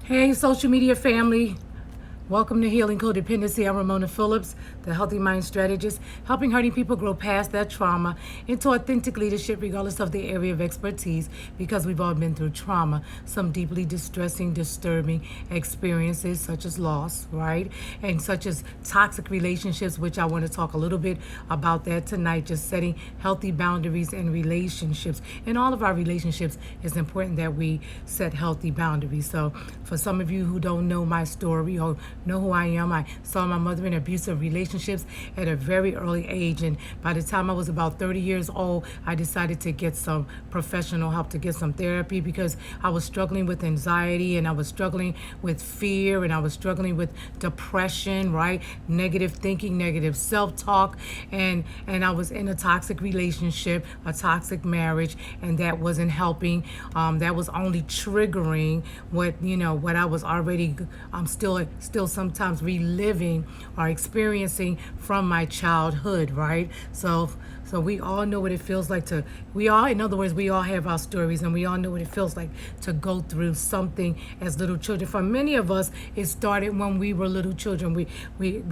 Hey, social media family. Welcome to Healing Codependency. I'm Ramona Phillips, the Healthy Mind Strategist, helping hurting people grow past that trauma into authentic leadership regardless of the area of expertise, because we've all been through trauma, some deeply distressing, disturbing experiences such as loss, right? And such as toxic relationships, which I want to talk a little bit about that tonight, just setting healthy boundaries in relationships. In all of our relationships, it's important that we set healthy boundaries. So for some of you who don't know my story or know who I am, I saw my mother in abusive relationships at a very early age, and by the time I was about 30 years old, I decided to get some professional help, to get some therapy, because I was struggling with anxiety, and I was struggling with fear, and I was struggling with depression, right? Negative thinking, negative self-talk, and I was in a toxic relationship, a toxic marriage, and that wasn't helping. That was only triggering what I was already still sometimes reliving or experiencing from my childhood, right? So we all know what it feels like in other words, we all have our stories, and we all know what it feels like to go through something as little children. For many of us, it started when we were little children. We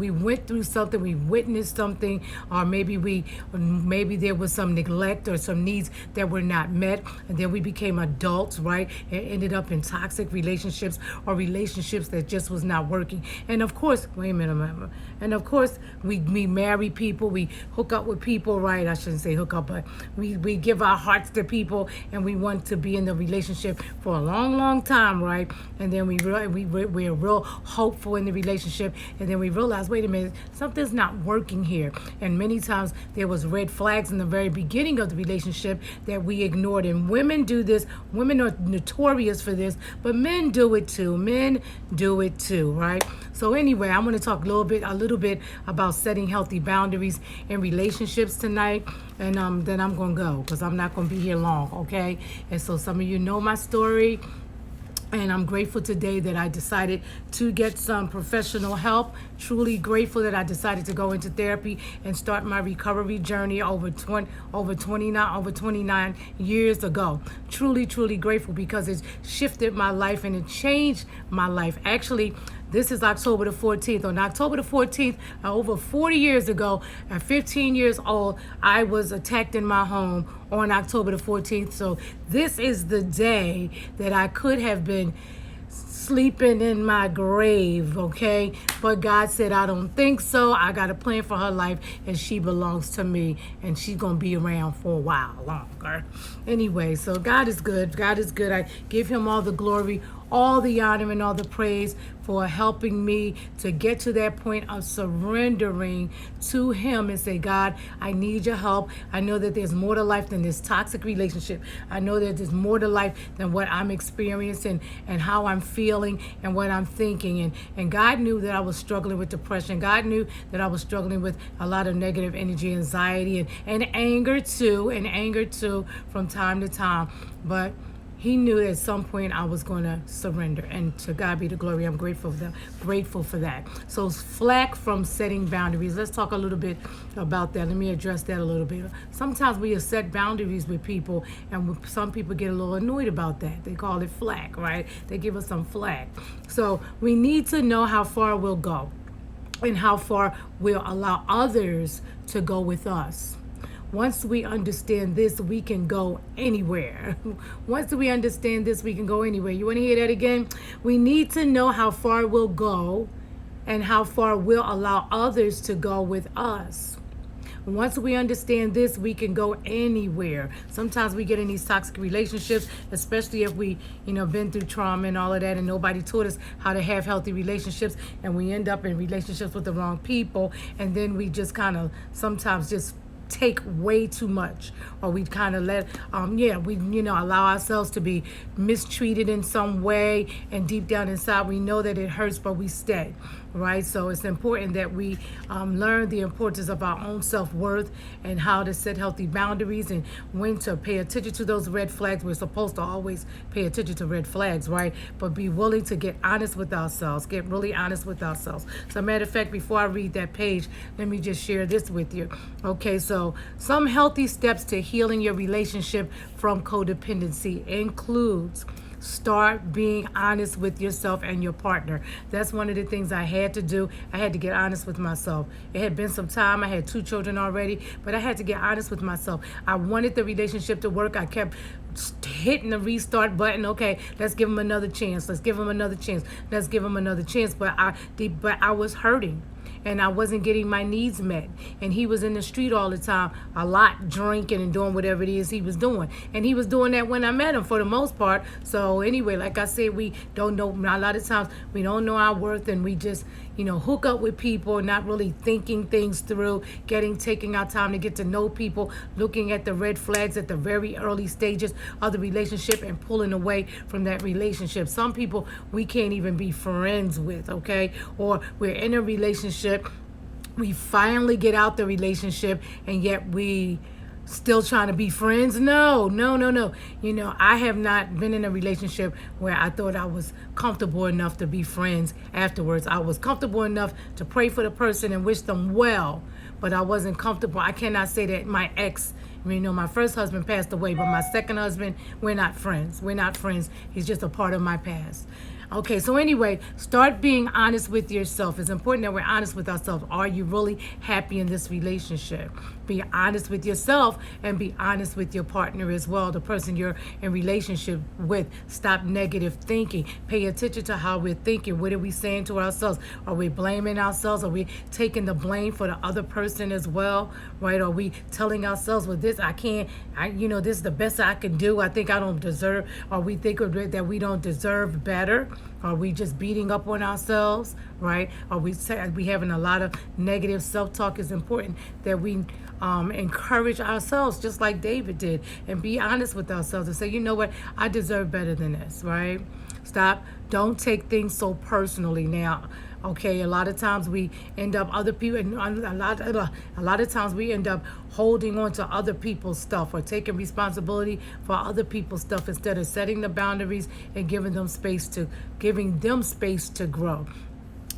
went through something, we witnessed something, or maybe there was some neglect or some needs that were not met, and then we became adults, right? And ended up in toxic relationships or relationships that just was not working. And of course, wait a minute. And of course, we marry people, we hook up with people, right? I shouldn't say hook up, but we give our hearts to people, and we want to be in the relationship for a long, long time, right? And then we're real hopeful in the relationship, and then we realize, wait a minute, something's not working here. And many times there was red flags in the very beginning of the relationship that we ignored. And women do this. Women are notorious for this, but men do it too. Men do it too, right? So anyway, I'm going to talk a little bit about setting healthy boundaries in relationships tonight, and then I'm going to go, because I'm not going to be here long, okay? And so some of you know my story, and I'm grateful today that I decided to get some professional help. Truly grateful that I decided to go into therapy and start my recovery journey over 29 years ago. Truly, truly grateful, because it shifted my life and it changed my life. Actually, this is October the 14th. On October the 14th, over 40 years ago, at 15 years old, I was attacked in my home on October the 14th. So this is the day that I could have been sleeping in my grave, okay? But God said, I don't think so. I got a plan for her life, and she belongs to me, and she's going to be around for a while longer. Anyway, so God is good. God is good. I give him all the glory, all the honor, and all the praise for helping me to get to that point of surrendering to him and say, God, I need your help. I know that there's more to life than this toxic relationship. I know that there's more to life than what I'm experiencing and how I'm feeling and what I'm thinking. And God knew that I was struggling with depression. God knew that I was struggling with a lot of negative energy, anxiety, and anger too from time to time. But he knew at some point I was going to surrender, and to God be the glory. I'm grateful for that. So Flack from setting boundaries. Let's talk a little bit about that. Let me address that a little bit. Sometimes we have set boundaries with people, and some people get a little annoyed about that. They call it flack, right? They give us some flack. So we need to know how far we'll go and how far we'll allow others to go with us. Once we understand this, we can go anywhere. Once we understand this, we can go anywhere. You want to hear that again? We need to know how far we'll go and how far we'll allow others to go with us. Once we understand this, we can go anywhere. Sometimes we get in these toxic relationships, especially if we, been through trauma and all of that, and nobody taught us how to have healthy relationships, and we end up in relationships with the wrong people, and then we just kind of sometimes just take way too much, or we kind of allow ourselves to be mistreated in some way, and deep down inside we know that it hurts, but we stay, right? So it's important that we learn the importance of our own self-worth and how to set healthy boundaries and when to pay attention to those red flags. We're supposed to always pay attention to red flags, right? But be willing to get honest with ourselves, get really honest with ourselves. So matter of fact, before I read that page, let me just share this with you. Okay, so some healthy steps to healing your relationship from codependency includes Start being honest with yourself and your partner. That's one of the things I had to do. I had to get honest with myself. It had been some time. I had 2 children already, but I had to get honest with myself. I wanted the relationship to work. I kept hitting the restart button. Okay, let's give him another chance. Let's give him another chance. Let's give him another chance. But I was hurting, and I wasn't getting my needs met. And he was in the street all the time, a lot, drinking and doing whatever it is he was doing. And he was doing that when I met him for the most part. So anyway, like I said, we don't know, a lot of times we don't know our worth, and we just, hook up with people, not really thinking things through, taking our time to get to know people, looking at the red flags at the very early stages of the relationship and pulling away from that relationship. Some people we can't even be friends with, okay? Or we're in a relationship, we finally get out the relationship, and yet we still trying to be friends. No. I have not been in a relationship where I thought I was comfortable enough to be friends afterwards. I was comfortable enough to pray for the person and wish them well, but I wasn't comfortable. I cannot say that my ex, my first husband passed away, but my second husband, we're not friends. He's just a part of my past. Okay, so anyway, start being honest with yourself. It's important that we're honest with ourselves. Are you really happy in this relationship? Be honest with yourself and be honest with your partner as well, the person you're in relationship with. Stop negative thinking. Pay attention to how we're thinking. What are we saying to ourselves? Are we blaming ourselves? Are we taking the blame for the other person as well? Right? Are we telling ourselves, well, this is the best I can do. I think I don't deserve. Are we thinking that we don't deserve better? Are we just beating up on ourselves, right? Are we having a lot of negative self-talk? It's important that we encourage ourselves just like David did, and be honest with ourselves and say, you know what, I deserve better than this, right? Don't take things so personally now. Okay, a lot of times we end up a lot of times we end up holding on to other people's stuff or taking responsibility for other people's stuff instead of setting the boundaries and giving them space to grow.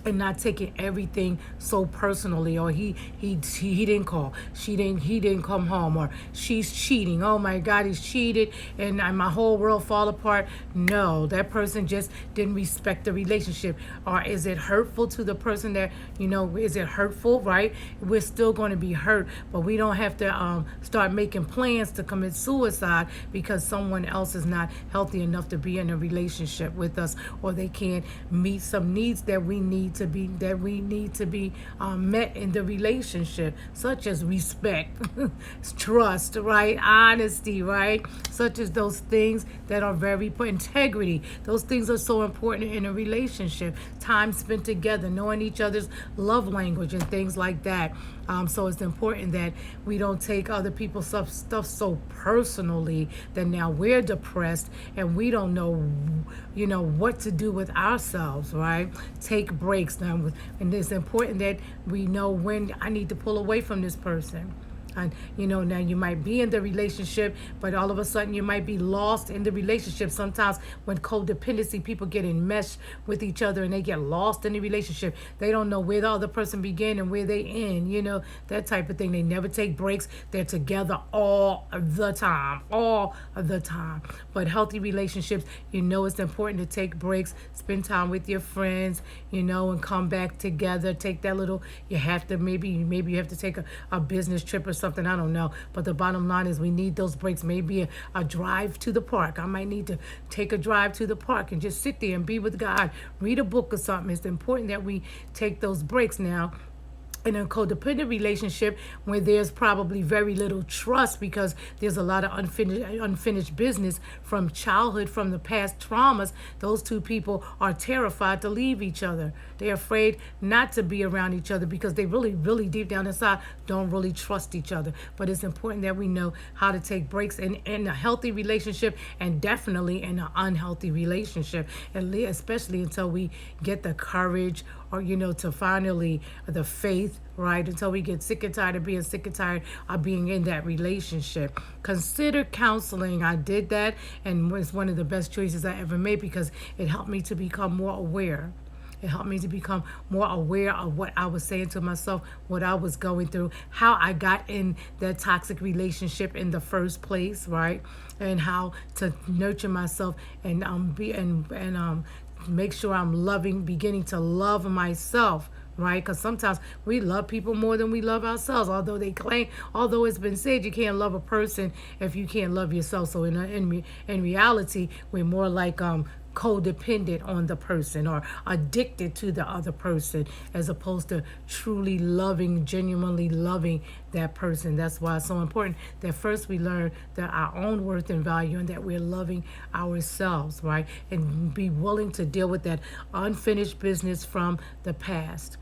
And not taking everything so personally, or he didn't call, he didn't come home, or she's cheating. Oh my God, he's cheated, and my whole world fall apart. No, that person just didn't respect the relationship. Or is it hurtful to the person that Is it hurtful? Right? We're still going to be hurt, but we don't have to start making plans to commit suicide because someone else is not healthy enough to be in a relationship with us, or they can't meet some needs that we need to be met in the relationship, such as respect, trust, right, honesty, right, such as those things that are very important. Integrity, those things are so important in a relationship. Time spent together, knowing each other's love language and things like that. So it's important that we don't take other people's stuff so personally that now we're depressed and we don't know, what to do with ourselves, right? Take breaks now. And it's important that we know when I need to pull away from this person. And now you might be in the relationship, but all of a sudden you might be lost in the relationship. Sometimes when codependency, people get enmeshed with each other and they get lost in the relationship. They don't know where the other person began and where they end, that type of thing. They never take breaks. They're together all the time. But healthy relationships, it's important to take breaks, spend time with your friends, and come back together. Take that little, maybe you have to take a business trip or something, I don't know. But the bottom line is we need those breaks. Maybe a drive to the park. I might need to take a drive to the park and just sit there and be with God, read a book or something. It's important that we take those breaks now. In a codependent relationship where there's probably very little trust because there's a lot of unfinished business from childhood, from the past traumas, those two people are terrified to leave each other. They're afraid not to be around each other because they really, really deep down inside don't really trust each other. But it's important that we know how to take breaks in a healthy relationship, and definitely in an unhealthy relationship, and especially until we get the courage or to finally the faith, right, until we get sick and tired of being in that relationship. Consider counseling. I did that, and it's one of the best choices I ever made because it helped me to become more aware. It helped me to become more aware of what I was saying to myself, what I was going through, how I got in that toxic relationship in the first place, right? And how to nurture myself and be and make sure I'm beginning to love myself, right? Because sometimes we love people more than we love ourselves. Although it's been said you can't love a person if you can't love yourself. So in reality, we're more like codependent on the person or addicted to the other person as opposed to truly loving, genuinely loving that person. That's why it's so important that first we learn that our own worth and value and that we're loving ourselves, right? And be willing to deal with that unfinished business from the past.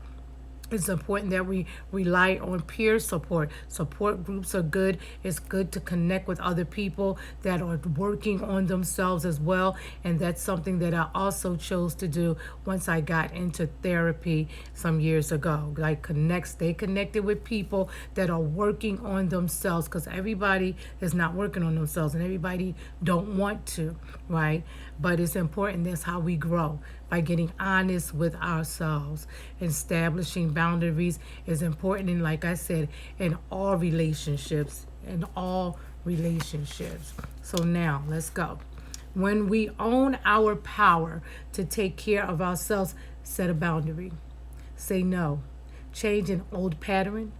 It's important that we rely on peer support. Support groups are good. It's good to connect with other people that are working on themselves as well. And that's something that I also chose to do once I got into therapy some years ago. Stay connected with people that are working on themselves, because everybody is not working on themselves and everybody don't want to, right? But it's important. That's how we grow, by getting honest with ourselves. Establishing boundaries is important, and like I said, in all relationships. So now, let's go. When we own our power to take care of ourselves, set a boundary. Say no. Change an old pattern.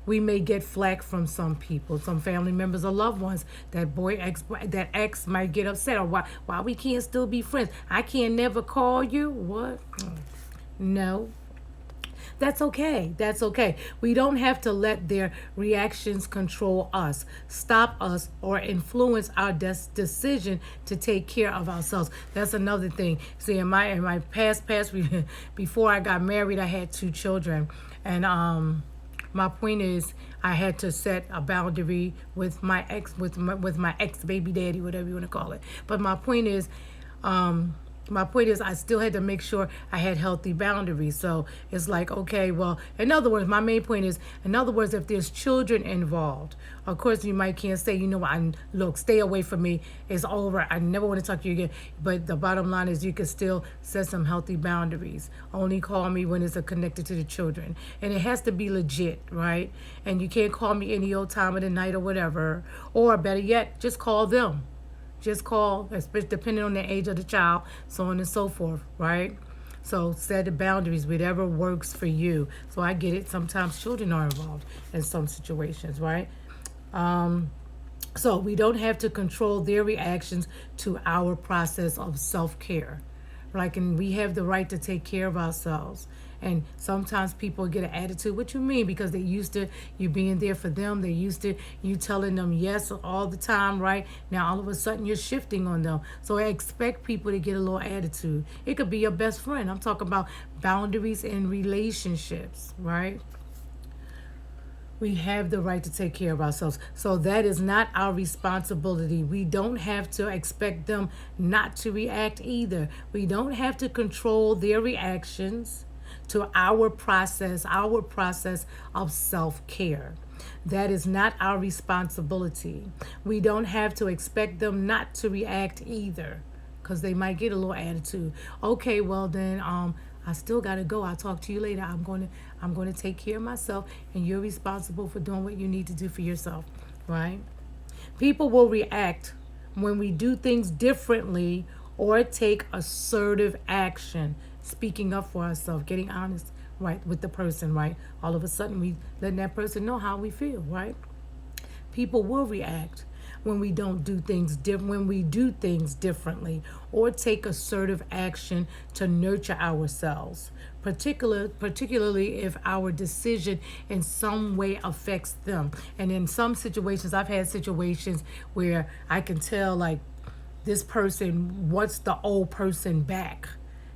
We may get flack from some people, some family members or loved ones. That ex might get upset, or why we can't still be friends. I can't never call you. What? No. That's okay. That's okay. We don't have to let their reactions control us, stop us, or influence our decision to take care of ourselves. That's another thing. See, in my past, before I got married, I had 2 children, and my point is, I had to set a boundary with my ex baby daddy, whatever you want to call it. But my point is, I still had to make sure I had healthy boundaries. So it's like, okay, well, in other words, my main point is, if there's children involved, of course you can't say, look, stay away from me. It's over. I never want to talk to you again. But the bottom line is, you can still set some healthy boundaries. Only call me when it's connected to the children. And it has to be legit, right? And you can't call me any old time of the night or whatever. Or better yet, just call them. Just call, depending on the age of the child, so on and so forth, right? So set the boundaries, whatever works for you. So I get it. Sometimes children are involved in some situations, right? So we don't have to control their reactions to our process of self-care. And we have the right to take care of ourselves. And sometimes people get an attitude, what you mean? Because they're used to you being there for them. They're used to you telling them yes all the time, right? Now all of a sudden you're shifting on them. So I expect people to get a little attitude. It could be your best friend. I'm talking about boundaries in relationships, right? We have the right to take care of ourselves. So that is not our responsibility. We don't have to expect them not to react either. We don't have to control their reactions to our process of self-care. That is not our responsibility. We don't have to expect them not to react either, because they might get a little attitude. Okay, well then, I still gotta go. I'll talk to you later. I'm going to take care of myself, and you're responsible for doing what you need to do for yourself, right? People will react when we do things differently or take assertive action, speaking up for ourselves, getting honest, right, with the person, right? All of a sudden, we letting that person know how we feel, right? People will react when we do things differently or take assertive action to nurture ourselves, particularly if our decision in some way affects them. And in some situations, I've had situations where I can tell, like, this person wants the old person back.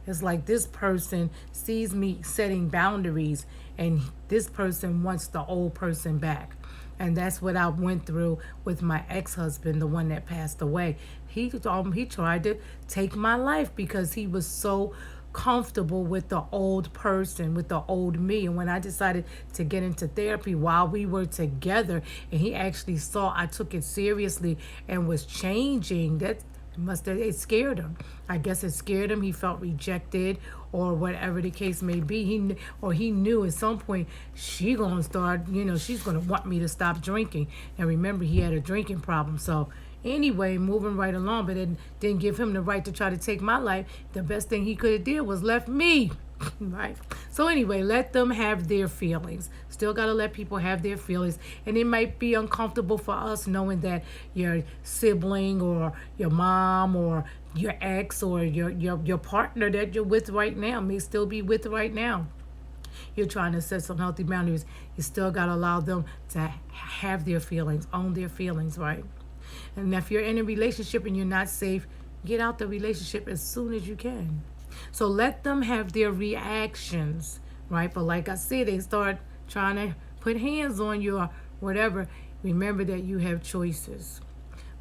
It's like this person sees me setting boundaries, and this person wants the old person back. And that's what I went through with my ex-husband, the one that passed away. He tried to take my life because he was so comfortable with the old person, with the old me. And when I decided to get into therapy while we were together, and he actually saw I took it seriously and was changing, It scared him. I guess it scared him. He felt rejected, or whatever the case may be. He knew at some point she gonna start. She's gonna want me to stop drinking. And remember, he had a drinking problem. So anyway, moving right along, but it didn't give him the right to try to take my life. The best thing he could have did was left me. Right. So anyway, let them have their feelings. Still got to let people have their feelings. And it might be uncomfortable for us knowing that your sibling or your mom or your ex or your partner that you're with right now may still be with right now. You're trying to set some healthy boundaries. You still got to allow them to have their feelings, own their feelings, right? And if you're in a relationship and you're not safe, get out the relationship as soon as you can. So let them have their reactions, right? But like I said, they start trying to put hands on you or whatever. Remember that you have choices,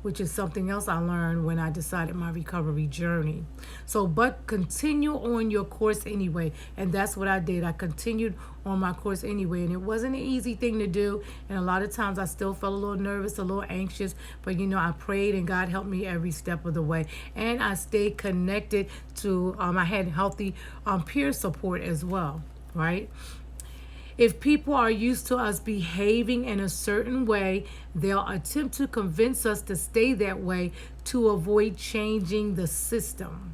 which is something else I learned when I decided my recovery journey. So, but continue on your course anyway. And that's what I did. I continued on my course anyway. And it wasn't an easy thing to do. And a lot of times I still felt a little nervous, a little anxious. But, I prayed and God helped me every step of the way. And I stayed connected to, I had healthy peer support as well, right? If people are used to us behaving in a certain way, they'll attempt to convince us to stay that way to avoid changing the system.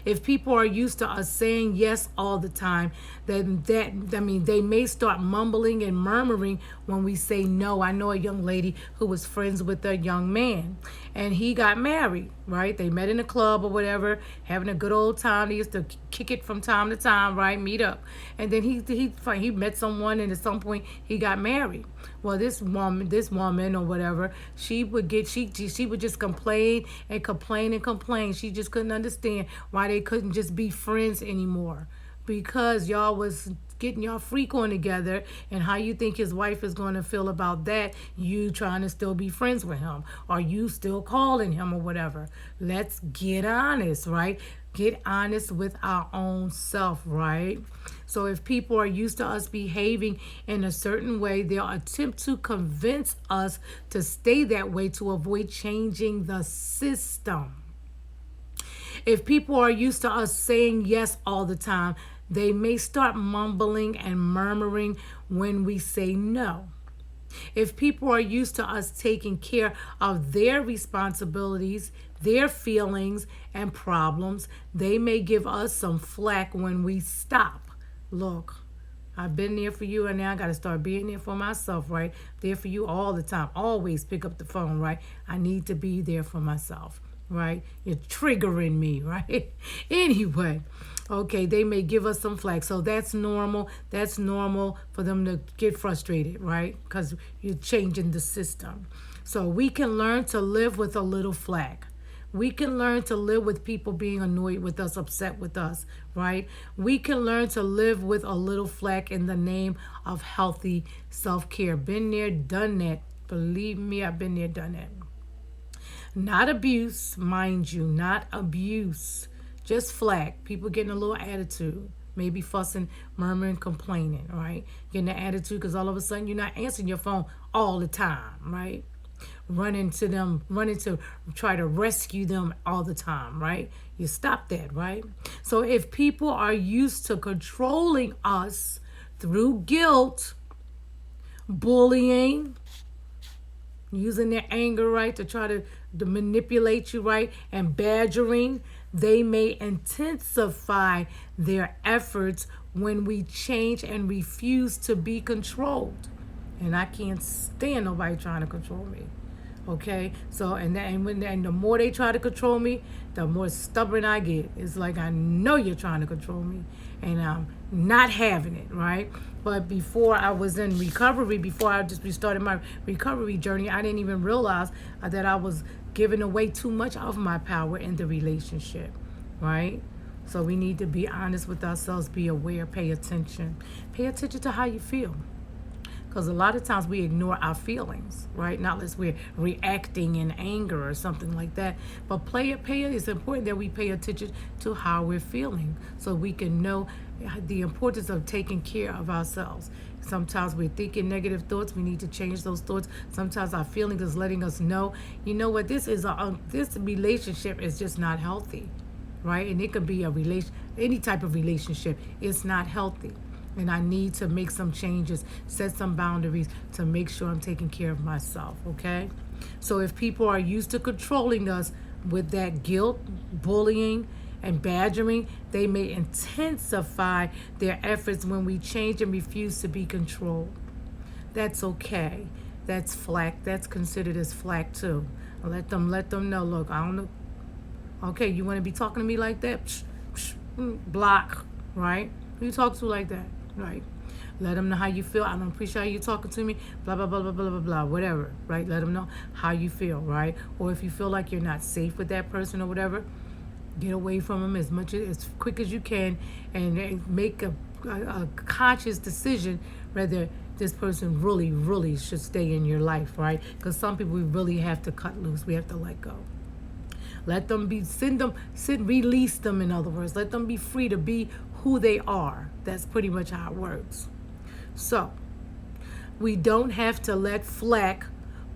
If people are used to us saying yes all the time, then they may start mumbling and murmuring when we say no. I know a young lady who was friends with a young man, and he got married, right? They met in a club or whatever, having a good old time. They used to kick it from time to time, right? Meet up. And then he met someone, and at some point he got married. Well, this woman or whatever, she would just complain and complain and complain. She just couldn't understand why they couldn't just be friends anymore, because y'all was getting y'all freak on together. And how you think his wife is going to feel about that? You trying to still be friends with him, or you still calling him or whatever. Let's get honest, right? Get honest with our own self, right? So if people are used to us behaving in a certain way, they'll attempt to convince us to stay that way to avoid changing the system. If people are used to us saying yes all the time, they may start mumbling and murmuring when we say no. If people are used to us taking care of their responsibilities, their feelings and problems, they may give us some flack when we stop. Look, I've been there for you, and now I got to start being there for myself, right? There for you all the time. Always pick up the phone, right? I need to be there for myself, right? You're triggering me, right? Anyway, okay, they may give us some flack. So that's normal. That's normal for them to get frustrated, right? Because you're changing the system. So we can learn to live with a little flack. We can learn to live with people being annoyed with us, upset with us, right? We can learn to live with a little flack in the name of healthy self-care. Been there, done that. Believe me, I've been there, done that. Not abuse, mind you, not abuse. Just flack. People getting a little attitude. Maybe fussing, murmuring, complaining, right? Getting an attitude because all of a sudden you're not answering your phone all the time, right? Running to try to rescue them all the time, right? You stop that, right? So if people are used to controlling us through guilt, bullying, using their anger, right, to try to manipulate you, right, and badgering, they may intensify their efforts when we change and refuse to be controlled. And I can't stand nobody trying to control me. Okay, so and the more they try to control me, the more stubborn I get. It's like, I know you're trying to control me, and I'm not having it, right? But before I was in recovery, before I just restarted my recovery journey, I didn't even realize that I was giving away too much of my power in the relationship, right? So we need to be honest with ourselves, be aware, pay attention. Pay attention to how you feel. Because a lot of times we ignore our feelings, right? Not unless we're reacting in anger or something like that. But it's important that we pay attention to how we're feeling so we can know the importance of taking care of ourselves. Sometimes we're thinking negative thoughts. We need to change those thoughts. Sometimes our feelings is letting us know, you know what, this relationship is just not healthy, right? And it could be any type of relationship. It's not healthy. And I need to make some changes, set some boundaries to make sure I'm taking care of myself, okay? So if people are used to controlling us with that guilt, bullying, and badgering, they may intensify their efforts when we change and refuse to be controlled. That's okay. That's flack. That's considered as flack too. Let them know, look, I don't know. Okay, you want to be talking to me like that? Psh, psh, block, right? Who you talk to like that, right? Let them know how you feel. I don't appreciate you talking to me, blah, blah, blah, blah, blah, blah, blah, whatever, right? Let them know how you feel, right? Or if you feel like you're not safe with that person or whatever, get away from them as quick as you can, and make a conscious decision whether this person really should stay in your life, right? Because some people we really have to cut loose. We have to let go. Let them release them, in other words. Let them be free to be who they are. That's pretty much how it works. So, we don't have to let flack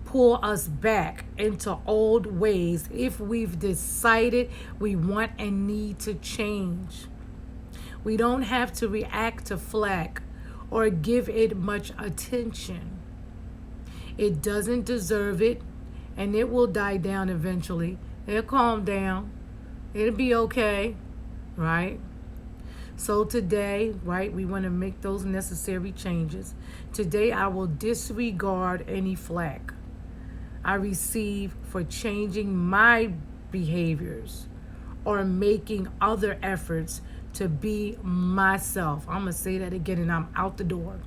pull us back into old ways if we've decided we want and need to change. We don't have to react to flack or give it much attention. It doesn't deserve it, and it will die down eventually. It'll calm down. It'll be okay, right? So today, right, we want to make those necessary changes. Today, I will disregard any flack I receive for changing my behaviors or making other efforts to be myself. I'm going to say that again, and I'm out the door.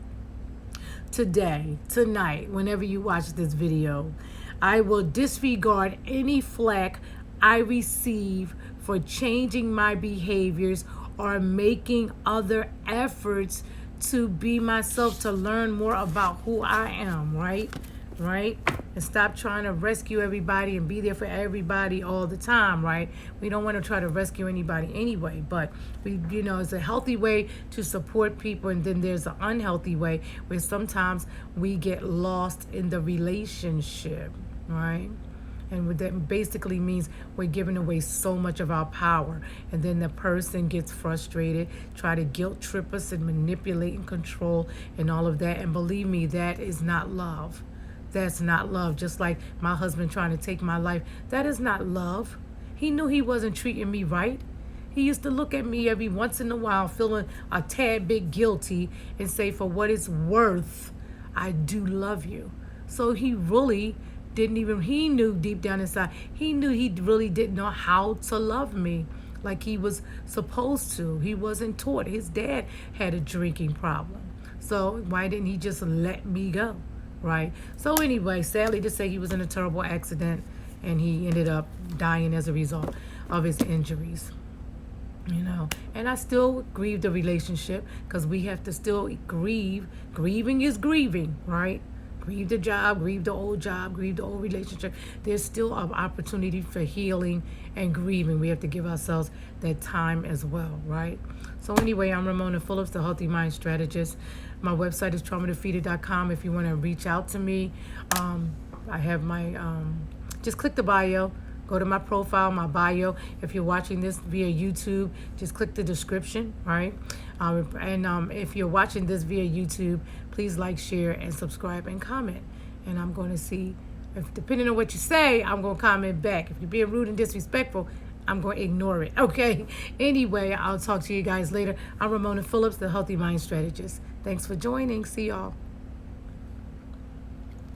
Today, tonight, whenever you watch this video, I will disregard any flack I receive for changing my behaviors or making other efforts to be myself, to learn more about who I am, right? And stop trying to rescue everybody and be there for everybody all the time, right? We don't want to try to rescue anybody anyway, but it's a healthy way to support people, and then there's an unhealthy way where sometimes we get lost in the relationship, right? And what that basically means, we're giving away so much of our power, and then the person gets frustrated, try to guilt trip us and manipulate and control and all of that. And believe me, that is not love. That's not love. Just like my husband trying to take my life, that is not love. He knew he wasn't treating me right. He used to look at me every once in a while feeling a tad bit guilty and say, for what it's worth, I do love you. So he really he knew deep down inside, he knew he really didn't know how to love me like he was supposed to. He wasn't taught. His dad had a drinking problem. So why didn't he just let me go? Right? So anyway, sadly to say, he was in a terrible accident and he ended up dying as a result of his injuries. And I still grieve the relationship, because we have to still grieve. Grieving is grieving, right? Grieve the job, grieve the old relationship. There's still an opportunity for healing and grieving. We have to give ourselves that time as well, right? So anyway, I'm Ramona Phillips, the Healthy Mind Strategist. My website is traumadefeated.com if you want to reach out to me. I have my, just click the bio. Go to my profile, my bio. If you're watching this via YouTube, just click the description, right? And if you're watching this via YouTube, please like, share, and subscribe and comment. And I'm going to see, depending on what you say, I'm going to comment back. If you're being rude and disrespectful, I'm going to ignore it, okay? Anyway, I'll talk to you guys later. I'm Ramona Phillips, the Healthy Mind Strategist. Thanks for joining. See y'all.